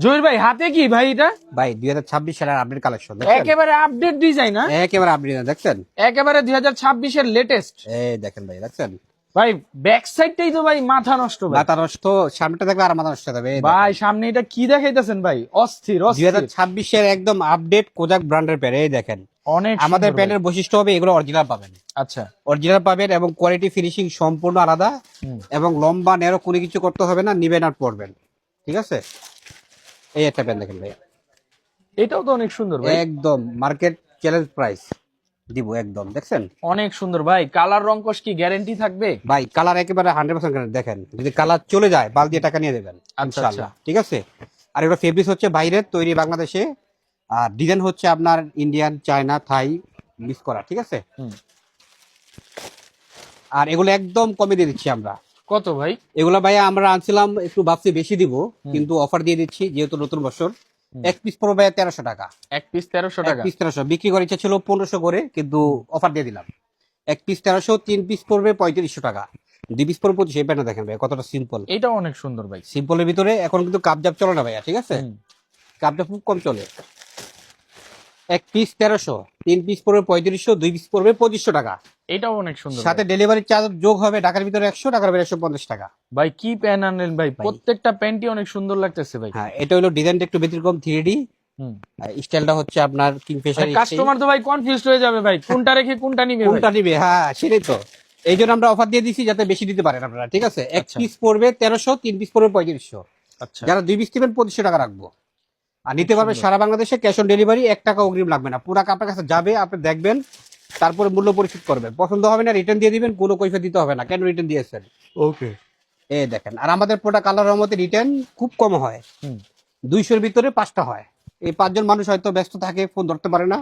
জহির ভাই হাতে কি ভাই এটা? ভাই 2026 সালের আপডেট কালেকশন একেবারে আপডেট ডিজাইন, না একেবারে আপডেট দেখছেন, একেবারে 2026 এর লেটেস্ট। এই দেখেন ভাই দেখছেন ভাই ব্যাক সাইডটাই তো ভাই মাথা নষ্ট ভাই। মাথা নষ্ট, সামনেটা দেখবে আর মাথা নষ্ট হবে। ভাই সামনে এটা কি দেখাইতেছেন ভাই? অস্থির অস্থির 2026 এর একদম আপডেট কোজাক ব্র্যান্ডের প্যান্ট, এই দেখেন। অনেক আমাদের সুন্দর ভাই। প্যান্টের বৈশিষ্ট্য হবে এগুলো অরিজিনাল পাবেন, আচ্ছা অরিজিনাল পাবেন এবং কোয়ালিটি ফিনিশিং সম্পূর্ণ আলাদা হুম। এবং লম্বা নেরো কোনো কিছু করতে হবে না, নিবেন আর পরবেন, ঠিক আছে। এই একটা প্যান্ট দেখেন ভাই, এটাও তো অনেক সুন্দর ভাই, একদম মার্কেট চ্যালেঞ্জ প্রাইস দিব একদম, দেখছেন অনেক সুন্দর ভাই। কালার রংকশ কি গ্যারান্টি থাকবে? ভাই। কালার একেবারে 100% গ্যারান্টি, দেখেন যদি কালার চলে যায় বাল দিয়ে টাকা নিয়ে দেবেন আচ্ছা, ইনশাআল্লাহ, ঠিক আছে। আর এগুলো ফেব্রিক্স হচ্ছে বাইরের তৈরি বাংলাদেশে, আর ডিজাইন হচ্ছে আপনার ইন্ডিয়ান, চায়না, থাই মিক্স করা, ঠিক আছে। হুম। আর এগুলো একদম কমে দিয়ে দিচ্ছি আমরা। কত ভাই? এগুলো ভাই আমরা আনছিলাম একটু ভাবছি বেশি দিব, কিন্তু অফার দিয়ে দিচ্ছি যেহেতু নতুন বছর। এক পিস পড়বে ভাই 1300 টাকা, এক পিস 1300 এক টাকা। পিস 1300, বিক্রি করার ইচ্ছা ছিল 1500 করে, কিন্তু অফার দিয়ে দিলাম। এক পিস 1300, 3 পিস পড়বে 3500 টাকা, 2 পিস পড়বে 2500। এই প্যান্টটা দেখেন ভাই কতটা সিম্পল, এটাও অনেক সুন্দর ভাই। সিম্পলের ভিতরে এখন কিন্তু কাপজাপ চলে না ভাইয়া, ঠিক আছে। হুম। কাপজাপ খুব কম চলে। এক পিস 1300, 3 পিস পড়বে 3500, 2 পিস পড়বে 2500 টাকা। এটাও অনেক সুন্দর সাথে ভাই। ডেলিভারি চার্জ যোগ হবে, ঢাকার ভিতরে 100, ঢাকার বাইরে 150 টাকা। ভাই কি প্যান আনলেন ভাই, ভাই। প্রত্যেকটা প্যান্টই অনেক সুন্দর লাগতেছে ভাই। হ্যাঁ, এটা হলো ডিজাইনটা একটু ব্যতিক্রম 3D, হুম। স্টাইলটা হচ্ছে আপনার কিংফিশার। কাস্টমার তো ভাই কনফিউজড হয়ে যাবে ভাই, কোনটা রেখে কোনটা নিবে ভাই। কোনটা নিবে, হ্যাঁ সেটাই তো। এই জন্য আমরা অফার দিয়ে দিচ্ছি যাতে বেশি দিতে পারেন আপনারা, ঠিক আছে। এক আচ্ছা। পিস পড়বে 1300, 3 পিস পড়বে 3500। আচ্ছা যারা 2 পিস নেবেন 2500 টাকা রাখবো। আর নিতে পারবে সুন্দর। সারা বাংলাদেশে, ক্যাশ অন ডেলিভারি, 1 টাকা অগ্রিম লাগবে না। পুরো আপনার কাছে যাবে, আপনি দেখবেন, তারপরে মূল্য পরিশোধ করবেন। পছন্দ হবে না রিটার্ন দিয়ে দিবেন, কোনো কৈফিয়ত দিতে হবে না কেন রিটার্ন দিয়েছেন। ওকে। এই দেখেন, আর আমাদের প্রোডাক্ট কালারের মধ্যে রিটার্ন খুব কম হয়, হুম। 200-র ভিতরে 5টা হয়। এই 5 জন মানুষ হয়তো ব্যস্ত থাকে, ফোন ধরতে পারে না,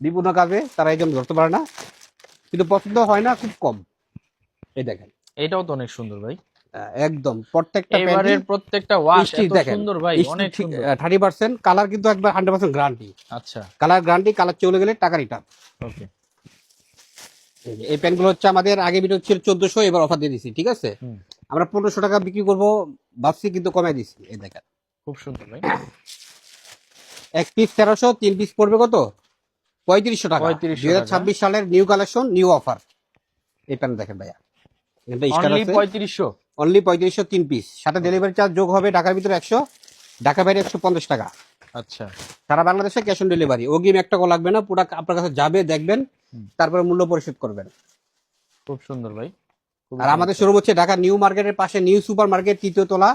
বিভিন্ন কাজে তারা এই জন্য ধরতে পারে না, কিন্তু পছন্দ হয় না খুব কম। এই দেখেন, এটাও তো অনেক সুন্দর ভাই। একদম প্রত্যেকটা এবারের প্রত্যেকটা ওয়াশ স্টিচ এত দেখেন, সুন্দর ভাই, অনেক সুন্দর। 30% কালার কিন্তু একবার 100% গ্যারান্টি। আচ্ছা কালার গ্যারান্টি, কালার চলে গেলে টাকা রিটার্ন। ওকে। এই প্যান্টগুলো হচ্ছে আমাদের আগে ভিডিও ছিল 1400, এবার অফার দিয়ে দিছি, ঠিক আছে। হুম। আমরা 1500 টাকা বিক্রি করবো ভাবছি, কিন্তু কমাই দিছি। এই দেখেন, খুব সুন্দর ভাই। এক পিস 1300, 3 পিস পড়বে কত 3500 টাকা। 3500 2026 সালের নিউ কালেকশন, নিউ অফার। এই প্যান্ট দেখেন ভাইয়া, এটা স্টার অনলি আছে 3500। অনলি 3500, 3 পিস, সাথে ডেলিভারি চার্জ যোগ হবে, ঢাকার ভিতরে 100, ঢাকা বাইরে 150 টাকা। আচ্ছা সারা বাংলাদেশে ক্যাশ অন ডেলিভারি, অগ্রিম 1 টাকা লাগবে না। প্রোডাক্ট আপনার কাছে যাবে, দেখবেন, তারপরে মূল্য পরিশোধ করবেন। খুব সুন্দর ভাই। খুবই আর আমাদের শোরুম হচ্ছে ঢাকা নিউ মার্কেটের পাশে, নিউ সুপার মার্কেট, 3য় তলা,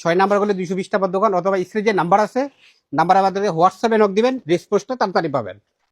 6 নাম্বার গলে 220 টাকার দোকান, অথবা স্ক্রিনে যে নাম্বার আছে, নাম্বারের মাধ্যমে হোয়াটসঅ্যাপে নক দিবেন, রেসপন্সটা তাড়াতাড়ি পাবেন।